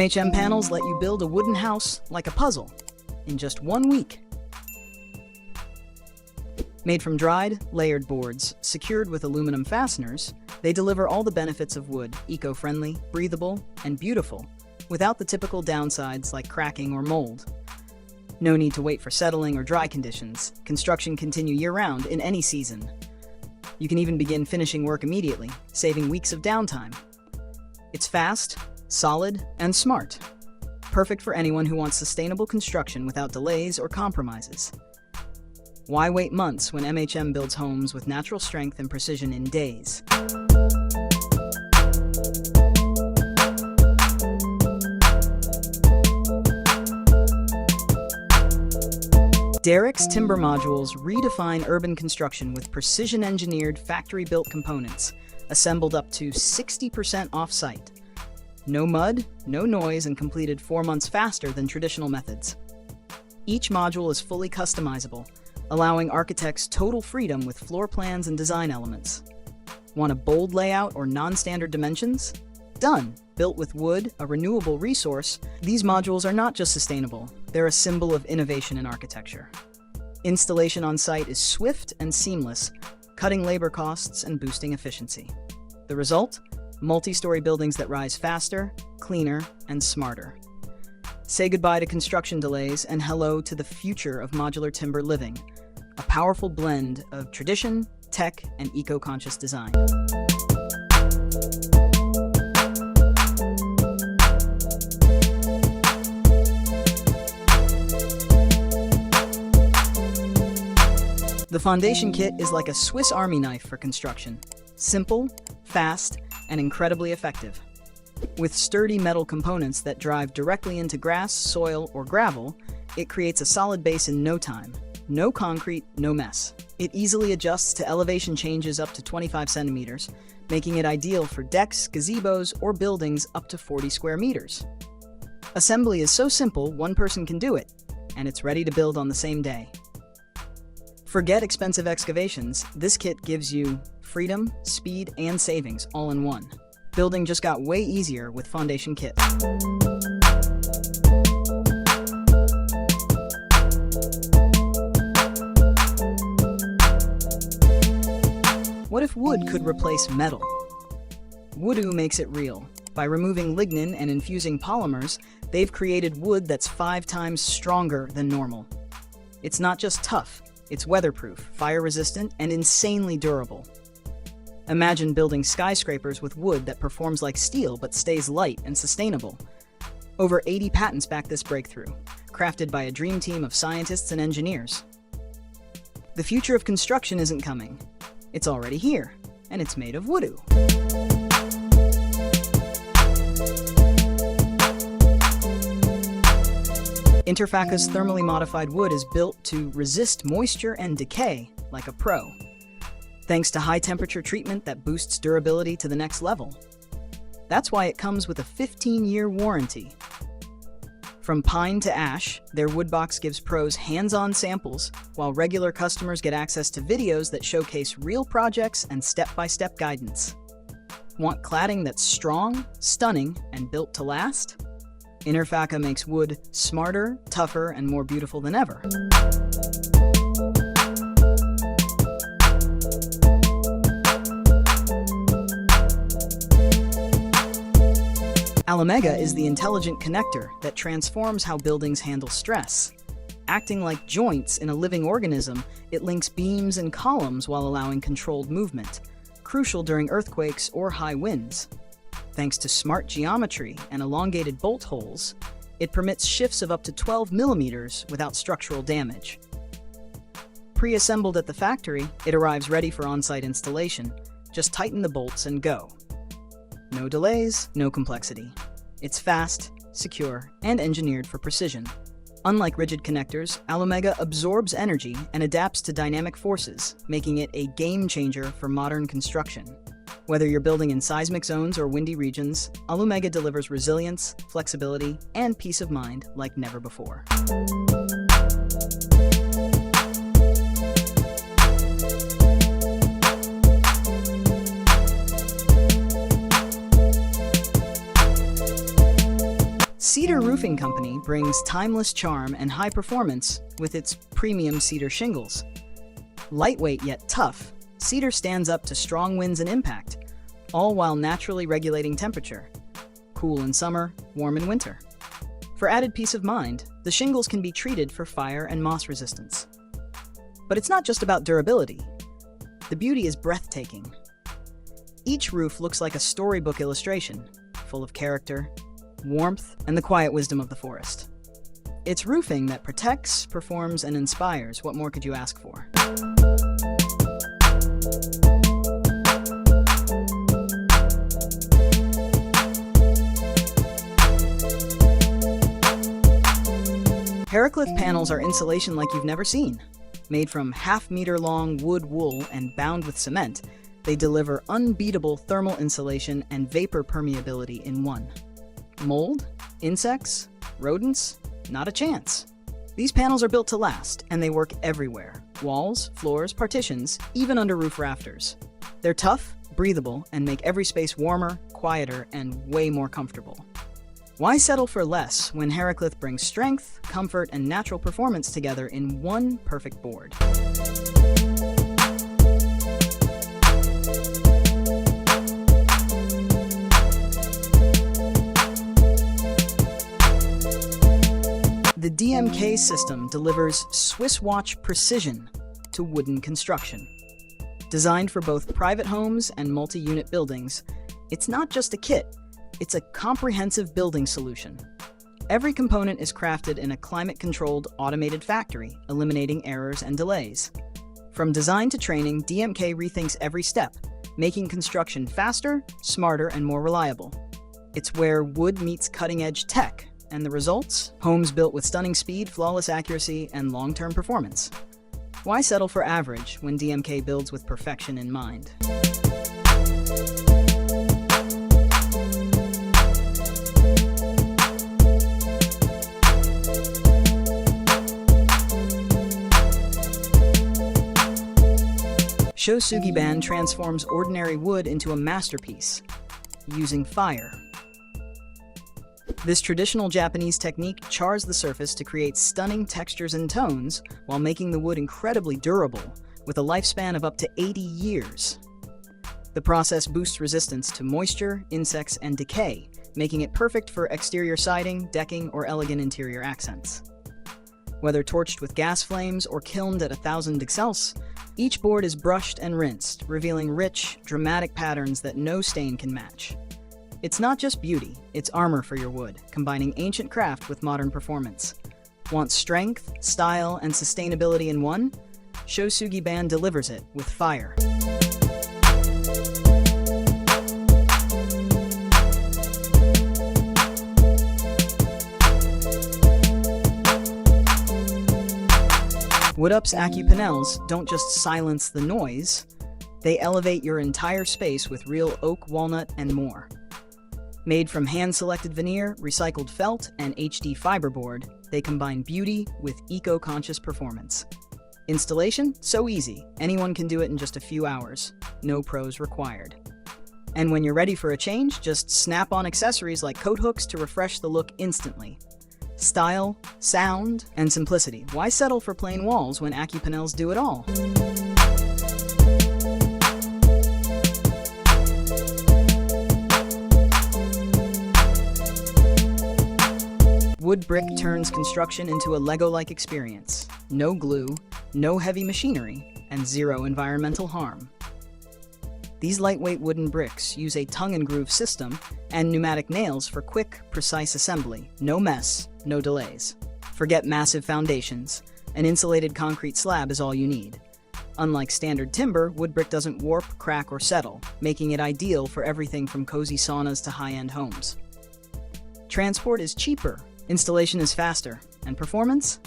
MHM panels let you build a wooden house like a puzzle in just 1 week. Made from dried, layered boards, secured with aluminum fasteners, they deliver all the benefits of wood, eco-friendly, breathable, and beautiful, without the typical downsides like cracking or mold. No need to wait for settling or dry conditions. Construction continue year-round in any season. You can even begin finishing work immediately, saving weeks of downtime. It's fast, solid, and smart. Perfect for anyone who wants sustainable construction without delays or compromises. Why wait months when MHM builds homes with natural strength and precision in days? Derek's timber modules redefine urban construction with precision-engineered, factory-built components, assembled up to 60% off-site. No mud, no noise, and completed 4 months faster than traditional methods. Each module is fully customizable, allowing architects total freedom with floor plans and design elements. Want a bold layout or non-standard dimensions? Done! Built with wood, a renewable resource, these modules are not just sustainable, they're a symbol of innovation in architecture. Installation on site is swift and seamless, cutting labor costs and boosting efficiency. The result? Multi-story buildings that rise faster, cleaner, and smarter. Say goodbye to construction delays and hello to the future of modular timber living, a powerful blend of tradition, tech, and eco-conscious design. The foundation kit is like a Swiss Army knife for construction. Simple, fast, and incredibly effective. With sturdy metal components that drive directly into grass, soil, or gravel, it creates a solid base in no time. No concrete, no mess. It easily adjusts to elevation changes up to 25 centimeters, making it ideal for decks, gazebos, or buildings up to 40 square meters. Assembly is so simple, one person can do it, and it's ready to build on the same day. Forget expensive excavations, this kit gives you freedom, speed, and savings all in one. Building just got way easier with Foundation Kit. What if wood could replace metal? Woodoo makes it real. By removing lignin and infusing polymers, they've created wood that's 5 times stronger than normal. It's not just tough. It's weatherproof, fire-resistant, and insanely durable. Imagine building skyscrapers with wood that performs like steel but stays light and sustainable. Over 80 patents back this breakthrough, crafted by a dream team of scientists and engineers. The future of construction isn't coming. It's already here, and it's made of woodoo. Interfaca's thermally modified wood is built to resist moisture and decay like a pro, thanks to high-temperature treatment that boosts durability to the next level. That's why it comes with a 15-year warranty. From pine to ash, their wood box gives pros hands-on samples, while regular customers get access to videos that showcase real projects and step-by-step guidance. Want cladding that's strong, stunning, and built to last? Interfaca makes wood smarter, tougher, and more beautiful than ever. Alumega is the intelligent connector that transforms how buildings handle stress. Acting like joints in a living organism, it links beams and columns while allowing controlled movement, crucial during earthquakes or high winds. Thanks to smart geometry and elongated bolt holes, it permits shifts of up to 12 millimeters without structural damage. Pre-assembled at the factory, it arrives ready for on-site installation. Just tighten the bolts and go. No delays, no complexity. It's fast, secure, and engineered for precision. Unlike rigid connectors, Alumega absorbs energy and adapts to dynamic forces, making it a game-changer for modern construction. Whether you're building in seismic zones or windy regions, Alumega delivers resilience, flexibility, and peace of mind like never before. Siding Company brings timeless charm and high performance with its premium cedar shingles. Lightweight yet tough, cedar stands up to strong winds and impact, all while naturally regulating temperature. Cool in summer, warm in winter. For added peace of mind, the shingles can be treated for fire and moss resistance. But it's not just about durability. The beauty is breathtaking. Each roof looks like a storybook illustration, full of character, warmth, and the quiet wisdom of the forest. It's roofing that protects, performs, and inspires. What more could you ask for? Heraclith panels are insulation like you've never seen. Made from half-meter-long wood wool and bound with cement, they deliver unbeatable thermal insulation and vapor permeability in one. Mold? Insects? Rodents? Not a chance. These panels are built to last, and they work everywhere. Walls, floors, partitions, even under roof rafters. They're tough, breathable, and make every space warmer, quieter, and way more comfortable. Why settle for less when Heraclith brings strength, comfort, and natural performance together in one perfect board? The DMK system delivers Swiss watch precision to wooden construction. Designed for both private homes and multi-unit buildings, it's not just a kit, it's a comprehensive building solution. Every component is crafted in a climate-controlled, automated factory, eliminating errors and delays. From design to training, DMK rethinks every step, making construction faster, smarter, and more reliable. It's where wood meets cutting-edge tech, and the results? Homes built with stunning speed, flawless accuracy, and long-term performance. Why settle for average when DMK builds with perfection in mind? Shosugi transforms ordinary wood into a masterpiece, using fire. This traditional Japanese technique chars the surface to create stunning textures and tones while making the wood incredibly durable, with a lifespan of up to 80 years. The process boosts resistance to moisture, insects, and decay, making it perfect for exterior siding, decking, or elegant interior accents. Whether torched with gas flames or kilned at 1000 degrees Celsius, each board is brushed and rinsed, revealing rich, dramatic patterns that no stain can match. It's not just beauty, it's armor for your wood, combining ancient craft with modern performance. Want strength, style, and sustainability in one? Shosugi delivers it with fire. WoodUp's AccuPanels don't just silence the noise, they elevate your entire space with real oak, walnut, and more. Made from hand-selected veneer, recycled felt, and HD fiberboard, they combine beauty with eco-conscious performance. Installation? So easy. Anyone can do it in just a few hours. No pros required. And when you're ready for a change, just snap on accessories like coat hooks to refresh the look instantly. Style, sound, and simplicity. Why settle for plain walls when AccuPanels do it all? Wood brick turns construction into a Lego-like experience. No glue, no heavy machinery, and zero environmental harm. These lightweight wooden bricks use a tongue-and-groove system and pneumatic nails for quick, precise assembly. No mess, no delays. Forget massive foundations. An insulated concrete slab is all you need. Unlike standard timber, wood brick doesn't warp, crack, or settle, making it ideal for everything from cozy saunas to high-end homes. Transport is cheaper, installation is faster, and performance?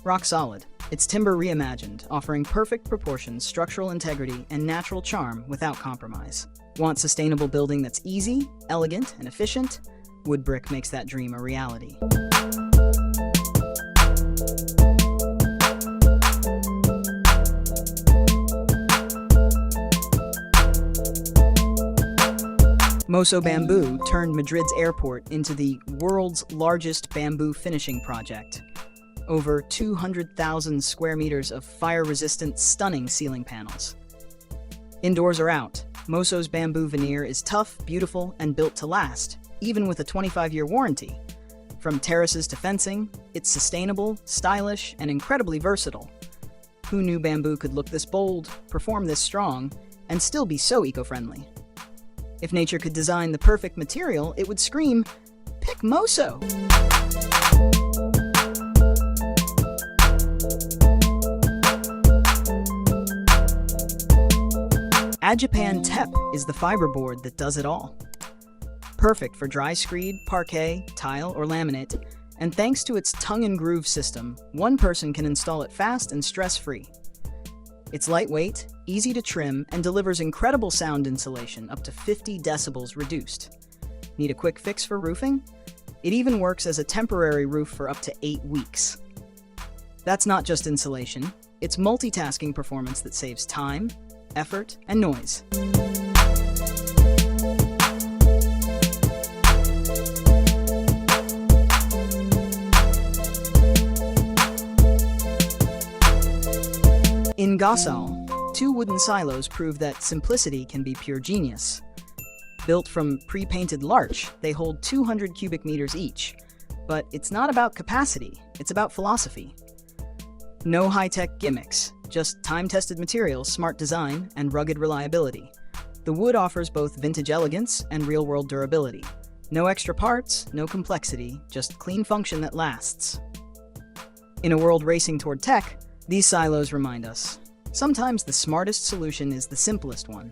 Rock solid. It's timber reimagined, offering perfect proportions, structural integrity, and natural charm without compromise. Want sustainable building that's easy, elegant, and efficient? Wood brick makes that dream a reality. Moso Bamboo turned Madrid's airport into the world's largest bamboo finishing project. Over 200,000 square meters of fire-resistant, stunning ceiling panels. Indoors or out, Moso's bamboo veneer is tough, beautiful, and built to last, even with a 25-year warranty. From terraces to fencing, it's sustainable, stylish, and incredibly versatile. Who knew bamboo could look this bold, perform this strong, and still be so eco-friendly? If nature could design the perfect material, it would scream, "Pick Moso!" Ajapan Tep is the fiberboard that does it all. Perfect for dry screed, parquet, tile, or laminate, and thanks to its tongue and groove system, one person can install it fast and stress-free. It's lightweight, easy to trim, and delivers incredible sound insulation up to 50 decibels reduced. Need a quick fix for roofing? It even works as a temporary roof for up to 8 weeks. That's not just insulation, it's multitasking performance that saves time, effort, and noise. In Gosal, 2 wooden silos prove that simplicity can be pure genius. Built from pre-painted larch, they hold 200 cubic meters each. But it's not about capacity, it's about philosophy. No high-tech gimmicks, just time-tested materials, smart design, and rugged reliability. The wood offers both vintage elegance and real-world durability. No extra parts, no complexity, just clean function that lasts. In a world racing toward tech, these silos remind us, sometimes the smartest solution is the simplest one.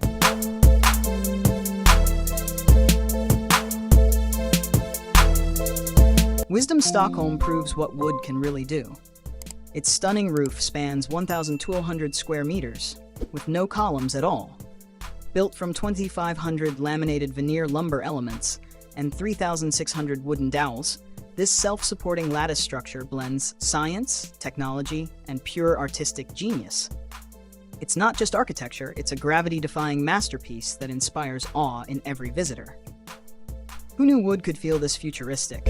Wisdom Stockholm proves what wood can really do. Its stunning roof spans 1,200 square meters, with no columns at all. Built from 2,500 laminated veneer lumber elements and 3,600 wooden dowels, this self-supporting lattice structure blends science, technology, and pure artistic genius. It's not just architecture, it's a gravity-defying masterpiece that inspires awe in every visitor. Who knew wood could feel this futuristic?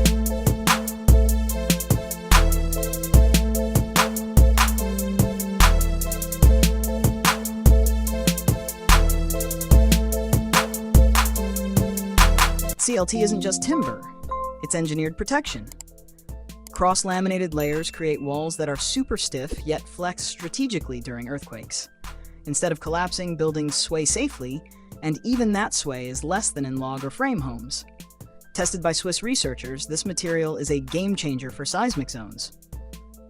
CLT isn't just timber, it's engineered protection. Cross-laminated layers create walls that are super stiff yet flex strategically during earthquakes. Instead of collapsing, buildings sway safely, and even that sway is less than in log or frame homes. Tested by Swiss researchers, this material is a game-changer for seismic zones.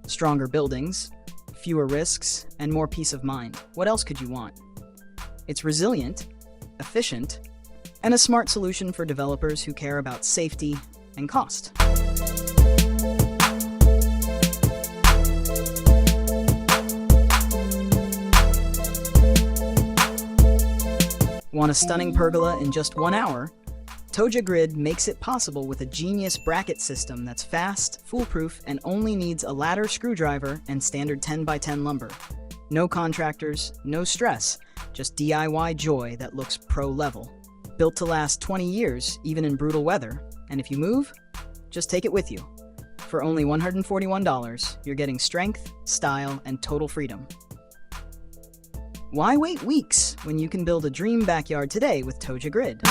Stronger buildings, fewer risks, and more peace of mind. What else could you want? It's resilient, efficient, and a smart solution for developers who care about safety and cost. Want a stunning pergola in just 1 hour? Toja Grid makes it possible with a genius bracket system that's fast, foolproof, and only needs a ladder, screwdriver, and standard 10x10 lumber. No contractors, no stress, just DIY joy that looks pro-level. Built to last 20 years, even in brutal weather. And if you move, just take it with you. For only $141, you're getting strength, style, and total freedom. Why wait weeks when you can build a dream backyard today with Toja Grid?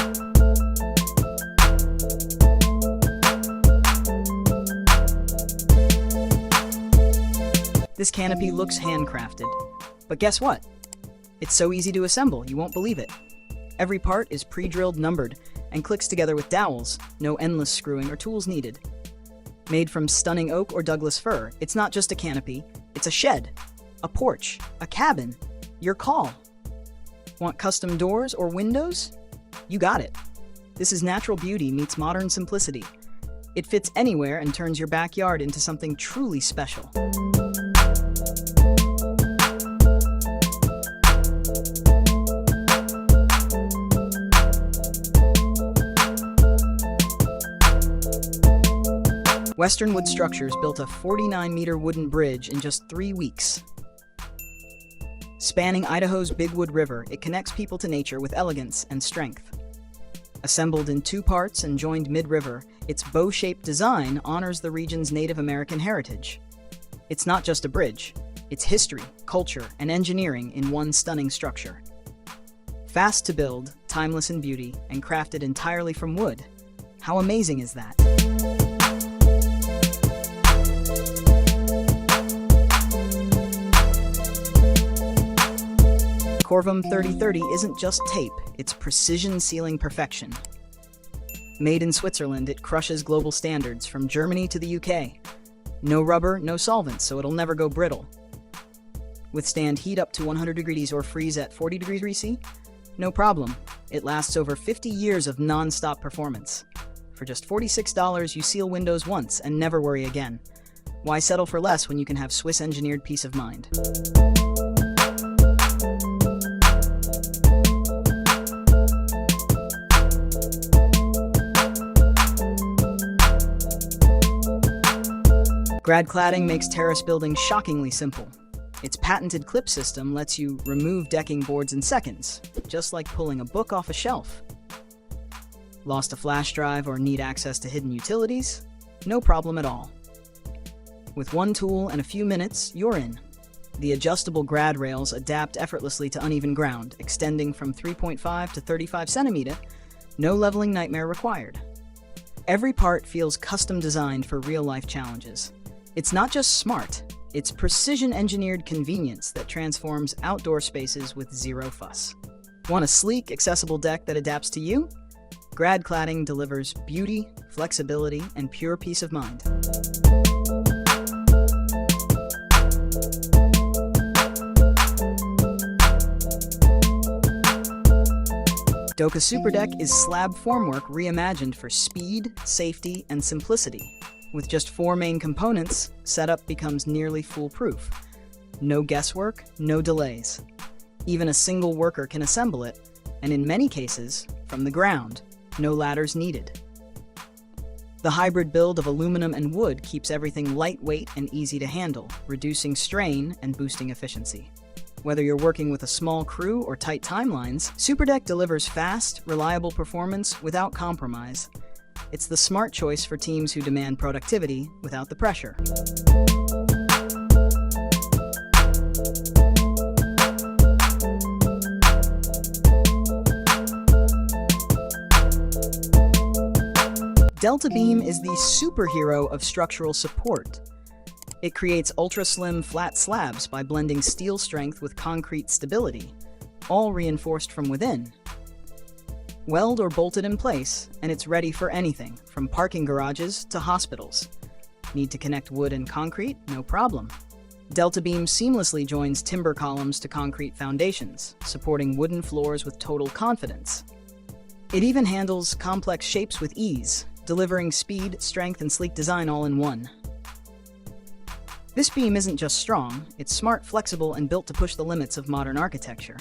This canopy looks handcrafted, but guess what? It's so easy to assemble, you won't believe it. Every part is pre-drilled, numbered, and clicks together with dowels, no endless screwing or tools needed. Made from stunning oak or Douglas fir, it's not just a canopy, it's a shed, a porch, a cabin, your call. Want custom doors or windows? You got it. This is natural beauty meets modern simplicity. It fits anywhere and turns your backyard into something truly special. Western Wood Structures built a 49-meter wooden bridge in just 3 weeks. Spanning Idaho's Big Wood River, it connects people to nature with elegance and strength. Assembled in two parts and joined mid-river, its bow-shaped design honors the region's Native American heritage. It's not just a bridge, it's history, culture, and engineering in one stunning structure. Fast to build, timeless in beauty, and crafted entirely from wood. How amazing is that? Corvum 3030 isn't just tape, it's precision sealing perfection. Made in Switzerland, it crushes global standards from Germany to the UK. No rubber, no solvents, so it'll never go brittle. Withstand heat up to 100 degrees or freeze at 40 degrees C? No problem. It lasts over 50 years of non-stop performance. For just $46, you seal windows once and never worry again. Why settle for less when you can have Swiss-engineered peace of mind? Grad cladding makes terrace building shockingly simple. Its patented clip system lets you remove decking boards in seconds, just like pulling a book off a shelf. Lost a flash drive or need access to hidden utilities? No problem at all. With one tool and a few minutes, you're in. The adjustable grad rails adapt effortlessly to uneven ground, extending from 3.5 to 35 centimeter, no leveling nightmare required. Every part feels custom designed for real-life challenges. It's not just smart, it's precision-engineered convenience that transforms outdoor spaces with zero fuss. Want a sleek, accessible deck that adapts to you? Grad cladding delivers beauty, flexibility, and pure peace of mind. Doka Super Deck is slab formwork reimagined for speed, safety, and simplicity. With just 4 main components, setup becomes nearly foolproof. No guesswork, no delays. Even a single worker can assemble it, and in many cases, from the ground, no ladders needed. The hybrid build of aluminum and wood keeps everything lightweight and easy to handle, reducing strain and boosting efficiency. Whether you're working with a small crew or tight timelines, SuperDeck delivers fast, reliable performance without compromise. It's the smart choice for teams who demand productivity without the pressure. Delta Beam is the superhero of structural support. It creates ultra-slim, flat slabs by blending steel strength with concrete stability, all reinforced from within. Weld or bolted in place, and it's ready for anything, from parking garages to hospitals. Need to connect wood and concrete? No problem. Delta Beam seamlessly joins timber columns to concrete foundations, supporting wooden floors with total confidence. It even handles complex shapes with ease, delivering speed, strength, and sleek design all in one. This beam isn't just strong, it's smart, flexible, and built to push the limits of modern architecture.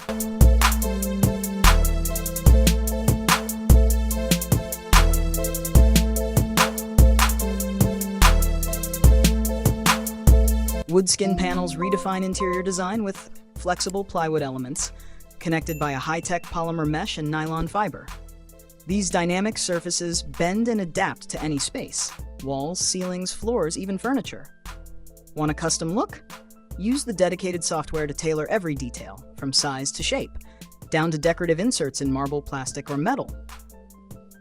Wood skin panels redefine interior design with flexible plywood elements, connected by a high-tech polymer mesh and nylon fiber. These dynamic surfaces bend and adapt to any space: walls, ceilings, floors, even furniture. Want a custom look? Use the dedicated software to tailor every detail, from size to shape, down to decorative inserts in marble, plastic, or metal.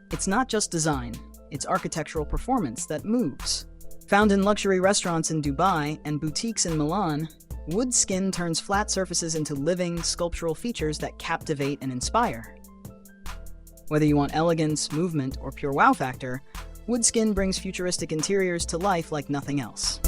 It's not just design, it's architectural performance that moves. Found in luxury restaurants in Dubai and boutiques in Milan, wood skin turns flat surfaces into living, sculptural features that captivate and inspire. Whether you want elegance, movement, or pure wow factor, wood skin brings futuristic interiors to life like nothing else.